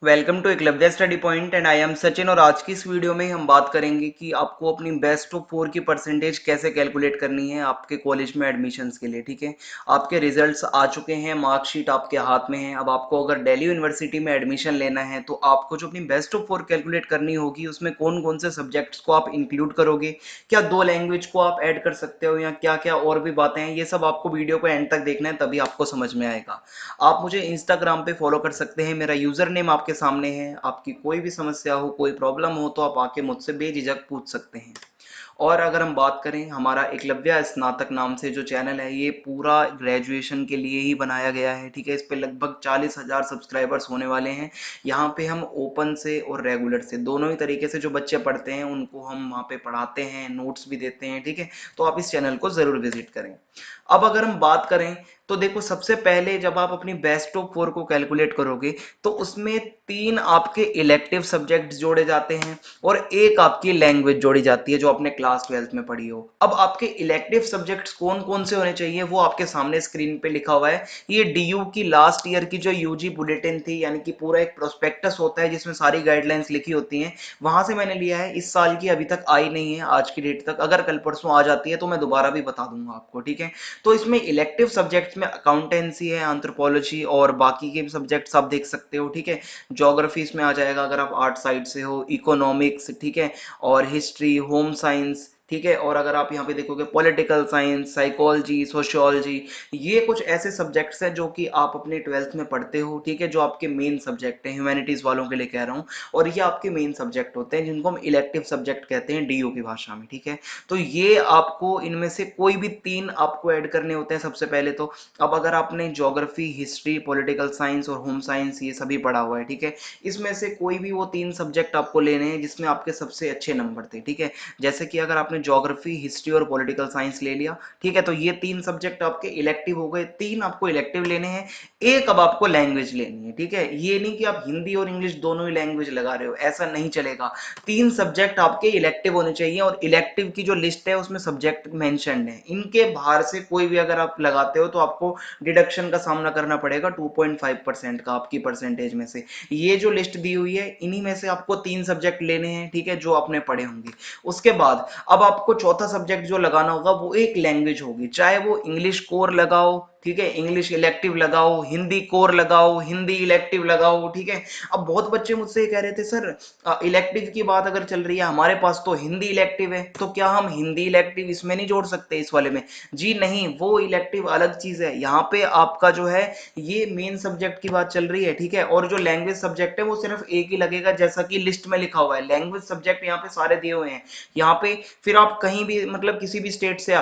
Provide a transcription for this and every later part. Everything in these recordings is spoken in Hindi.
Welcome to Eklavya study point and I am Sachin. और आज की इस वीडियो में हम बात करेंगे कि आपको अपनी बेस्ट ऑफ 4 की परसेंटेज कैसे कैलकुलेट करनी है आपके कॉलेज में एडमिशन्स के लिए। ठीक है, आपके रिजल्ट्स आ चुके हैं, मार्कशीट आपके हाथ में है। अब आपको अगर दिल्ली यूनिवर्सिटी में एडमिशन लेना है तो आपको जो अपनी बेस्ट ऑफ 4 कैलकुलेट करनी होगी उसमें कौन कौन से सब्जेक्ट्स को आप इंक्लूड करोगे, क्या 2 लैंग्वेज को आप ऐड कर सकते हो या क्या क्या और भी बातें हैं, ये सब आपको वीडियो को एंड तक देखना है, तभी आपको समझ में आएगा। आप मुझे इंस्टाग्राम पे फॉलो कर सकते हैं, मेरा यूजर नेम आपके सामने है। आपकी कोई भी समस्या हो, कोई प्रॉब्लम हो तो आप आके मुझसे बेझिझक पूछ सकते हैं। और अगर हम बात करें, हमारा एकलव्य स्नातक नाम से जो चैनल है ये पूरा ग्रेजुएशन के लिए ही बनाया गया है। ठीक है, इस पे लगभग 40,000 सब्सक्राइबर्स होने वाले हैं। यहाँ पे हम ओपन से और रेगुलर से दोनों ही तरीके से जो बच्चे पढ़ते हैं उनको हम वहाँ पे पढ़ाते हैं, नोट्स भी देते हैं। ठीक है, तो आप इस चैनल को ज़रूर विजिट करें। अब अगर हम बात करें तो देखो, सबसे पहले जब आप अपनी बेस्ट ऑफ 4 को कैलकुलेट करोगे तो उसमें 3 आपके इलेक्टिव सब्जेक्ट्स जोड़े जाते हैं और एक आपकी लैंग्वेज जोड़ी जाती है जो आपने क्लास 12th में पढ़ी हो। अब आपके इलेक्टिव सब्जेक्ट्स कौन कौन से होने चाहिए वो आपके सामने स्क्रीन पे लिखा हुआ है। ये डीयू की लास्ट ईयर की जो यूजी बुलेटिन थी, यानी कि पूरा एक प्रोस्पेक्टस होता है जिसमें सारी गाइडलाइंस लिखी होती हैं, वहां से मैंने लिया है। इस साल की अभी तक आई नहीं है आज की डेट तक, अगर कल परसों आ जाती है तो मैं दोबारा भी बता दूंगा आपको। ठीक है, तो इसमें इलेक्टिव सब्जेक्ट्स में अकाउंटेंसी है, एंथ्रोपोलॉजी और बाकी के सब्जेक्ट्स आप देख सकते हो। ठीक है, ज्योग्राफी इसमें आ जाएगा अगर आप आर्ट साइड से हो, इकोनॉमिक्स, ठीक है, और हिस्ट्री, होम साइंस। ठीक है, और अगर आप यहाँ पे देखोगे पॉलिटिकल साइंस, साइकोलॉजी, सोशियोलॉजी, ये कुछ ऐसे सब्जेक्ट्स हैं जो कि आप अपने 12th में पढ़ते हो। ठीक है, जो आपके मेन सब्जेक्ट हैं, ह्यूमैनिटीज वालों के लिए कह रहा हूँ, और ये आपके मेन सब्जेक्ट होते हैं जिनको हम इलेक्टिव सब्जेक्ट कहते हैं डीयू की भाषा में। ठीक है, तो ये आपको इनमें से कोई भी 3 आपको ऐड करने होते हैं सबसे पहले तो। अब अगर आपने ज्योग्राफी, हिस्ट्री, पॉलिटिकल साइंस और होम साइंस ये सभी पढ़ा हुआ है, ठीक है, इसमें से कोई भी वो 3 सब्जेक्ट आपको लेने हैं जिसमें आपके सबसे अच्छे नंबर थे। ठीक है, जैसे कि अगर आपने ज्योग्राफी, हिस्ट्री और पॉलिटिकल साइंस ले लिया, ठीक है, तो ये 3 सब्जेक्ट आपके इलेक्टिव हो गए। 3 आपको इलेक्टिव लेने हैं, एक अब आपको लैंग्वेज लेनी है। ठीक है, ये नहीं कि आप हिंदी और इंग्लिश दोनों ही लैंग्वेज लगा रहे हो, ऐसा नहीं चलेगा। 3 सब्जेक्ट आपके इलेक्टिव होने चाहिए और इलेक्टिव की जो लिस्ट है उसमें सब्जेक्ट मेंशन्ड है। इनके बाहर से कोई भी अगर आप लगाते हो तो आपको डिडक्शन का सामना करना पड़ेगा 2.5% का आपकी परसेंटेज में से। ये जो लिस्ट दी हुई है इन्हीं में से आपको 3 सब्जेक्ट लेने हैं, ठीक है, जो आपने पढ़े होंगे। उसके बाद अब आपको चौथा सब्जेक्ट जो लगाना होगा वो एक लैंग्वेज होगी, चाहे वो इंग्लिश कोर लगाओ, ठीक है, इंग्लिश इलेक्टिव लगाओ, हिंदी कोर लगाओ, हिंदी इलेक्टिव लगाओ। ठीक है, अब बहुत बच्चे मुझसे ये कह रहे थे, सर इलेक्टिव की बात अगर चल रही है, हमारे पास तो हिंदी इलेक्टिव है, तो क्या हम हिंदी इलेक्टिव इसमें नहीं जोड़ सकते इस वाले में? जी नहीं, वो इलेक्टिव अलग चीज है। यहाँ पे आपका जो है ये मेन सब्जेक्ट की बात चल रही है। ठीक है, और जो लैंग्वेज सब्जेक्ट है वो सिर्फ एक ही लगेगा, जैसा कि लिस्ट में लिखा हुआ है। लैंग्वेज सब्जेक्ट यहाँ पे सारे दिए हुए हैं। यहाँ पे फिर आप कहीं भी, मतलब किसी भी स्टेट से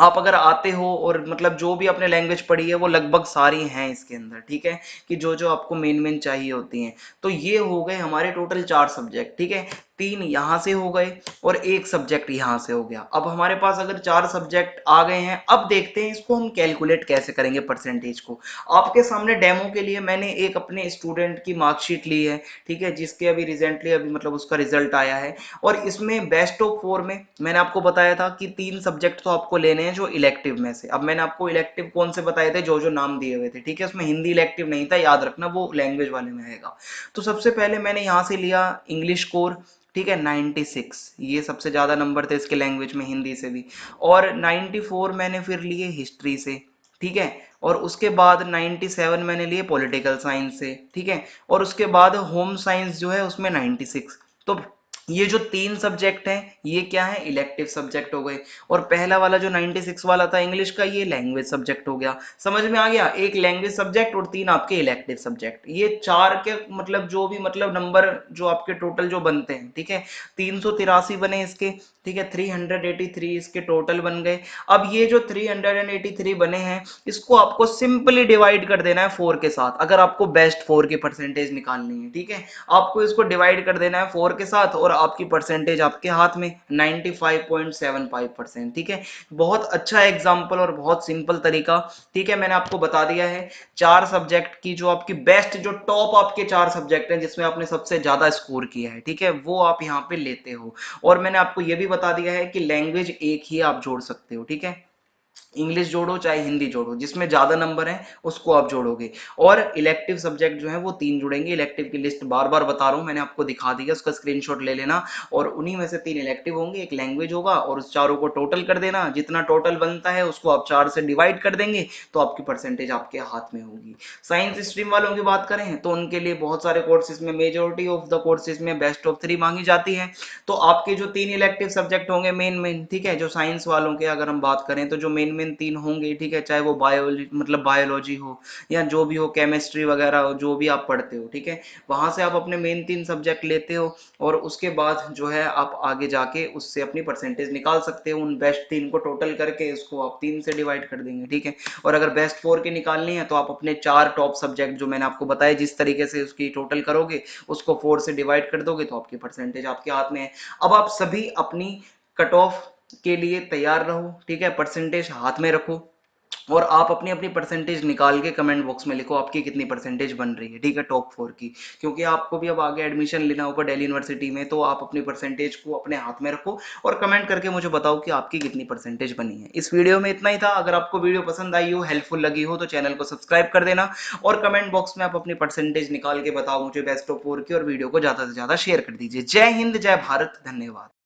आप अगर आते हो और मतलब जो भी आपने लैंग्वेज पढ़ी है वो लगभग सारी हैं इसके अंदर। ठीक है, कि जो जो आपको मेन मेन चाहिए होती हैं। तो ये हो गए हमारे टोटल 4 सब्जेक्ट। ठीक है, 3 यहाँ से हो गए और एक सब्जेक्ट यहाँ से हो गया। अब हमारे पास अगर 4 सब्जेक्ट आ गए हैं, अब देखते हैं इसको हम कैलकुलेट कैसे करेंगे परसेंटेज को। आपके सामने डेमो के लिए मैंने एक अपने स्टूडेंट की मार्कशीट ली है, ठीक है, जिसके अभी रिसेंटली अभी मतलब उसका रिजल्ट आया है। और इसमें बेस्ट ऑफ 4 में मैंने आपको बताया था कि 3 सब्जेक्ट तो आपको लेने हैं जो इलेक्टिव में से। अब मैंने आपको इलेक्टिव कौन से बताए थे, जो जो नाम दिए हुए थे। ठीक है, उसमें हिंदी इलेक्टिव नहीं था, याद रखना, वो लैंग्वेज वाले में आएगा। तो सबसे पहले मैंने यहाँ से लिया इंग्लिश कोर। ठीक है, 96, ये सबसे ज्यादा नंबर थे इसके लैंग्वेज में, हिंदी से भी। और 94 मैंने फिर लिए हिस्ट्री से। ठीक है, और उसके बाद 97 मैंने लिए पॉलिटिकल साइंस से। ठीक है, और उसके बाद होम साइंस जो है उसमें 96। तो ये जो 3 सब्जेक्ट हैं ये क्या है, इलेक्टिव सब्जेक्ट हो गए। और पहला वाला जो 96 वाला था इंग्लिश का, ये लैंग्वेज सब्जेक्ट हो गया। समझ में आ गया, एक लैंग्वेज सब्जेक्ट और 3 आपके इलेक्टिव सब्जेक्ट। ये 4 के मतलब जो भी मतलब नंबर जो आपके टोटल जो बनते हैं। ठीक है, 383 बने इसके। ठीक है, 383 इसके टोटल बन गए। अब ये जो 383 बने हैं इसको आपको सिंपली डिवाइड कर देना है 4 के साथ, अगर आपको बेस्ट 4 की परसेंटेज निकालनी है। ठीक है, आपको इसको डिवाइड कर देना है 4 के साथ और आपकी परसेंटेज आपके हाथ में 95.75%। ठीक है, बहुत अच्छा एग्जाम्पल और बहुत सिंपल तरीका। ठीक है, मैंने आपको बता दिया है 4 सब्जेक्ट की जो आपकी बेस्ट, जो टॉप आपके 4 सब्जेक्ट हैं जिसमें आपने सबसे ज्यादा स्कोर किया है, ठीक है, वो आप यहाँ पे लेते हो। और मैंने आपको ये भी बता दिया है कि लैंग्वेज एक ही आप जोड़ सकते हो। ठीक है, इंग्लिश जोड़ो चाहे हिंदी जोड़ो, जिसमें ज्यादा नंबर है उसको आप जोड़ोगे। और इलेक्टिव सब्जेक्ट जो है वो 3 जुड़ेंगे। इलेक्टिव की लिस्ट बार बार बता रहा हूँ, मैंने आपको दिखा दिया, उसका स्क्रीनशॉट ले लेना। और उन्हीं में से 3 इलेक्टिव होंगे, एक लैंग्वेज होगा, और उस चारों को टोटल कर देना। जितना टोटल बनता है उसको आप 4 से डिवाइड कर देंगे, तो आपकी परसेंटेज आपके हाथ में होगी। साइंस स्ट्रीम वालों की बात करें तो उनके लिए बहुत सारे कोर्सेज में, मेजोरिटी ऑफ द कोर्सेज में बेस्ट ऑफ 3 मांगी जाती है। तो आपके जो 3 इलेक्टिव सब्जेक्ट होंगे मेन मेन, ठीक है, जो साइंस वालों के अगर हम बात करें तो जो मेन मेन 3 होंगे, ठीक है, चाहे वो बायोलॉजी मतलब बायोलॉजी हो या जो भी हो, केमिस्ट्री वगैरह हो, जो भी आप पढ़ते हो, ठीक है, वहां से आप अपने मेन 3 सब्जेक्ट लेते हो। और उसके बाद जो है आप आगे जाके उससे अपनी परसेंटेज निकाल सकते हो। उन बेस्ट 3 को टोटल करके उसको आप 3 से डिवाइड कर देंगे, ठीक है। और अगर बेस्ट 4 की निकालनी है तो आप अपने 4 टॉप सब्जेक्ट जो मैंने आपको बताया जिस तरीके से उसकी टोटल करोगे, उसको 4 से डिवाइड कर दोगे, तो आपकी परसेंटेज आपके हाथ में है। अब आप सभी अपनी कट ऑफ के लिए तैयार रहो, ठीक है, परसेंटेज हाथ में रखो, और आप अपनी अपनी परसेंटेज निकाल के कमेंट बॉक्स में लिखो आपकी कितनी परसेंटेज बन रही है, ठीक है, टॉप 4 की। क्योंकि आपको भी अब आगे एडमिशन लेना होगा दिल्ली यूनिवर्सिटी में, तो आप अपनी परसेंटेज को अपने हाथ में रखो और कमेंट करके मुझे बताओ कि आपकी कितनी परसेंटेज बनी है। इस वीडियो में इतना ही था। अगर आपको वीडियो पसंद आई हो, हेल्पफुल लगी हो, तो चैनल को सब्सक्राइब कर देना, और कमेंट बॉक्स में आप अपनी परसेंटेज निकाल के बताओ मुझे बेस्ट ऑफ 4 की, और वीडियो को ज्यादा से ज्यादा शेयर कर दीजिए। जय हिंद, जय भारत, धन्यवाद।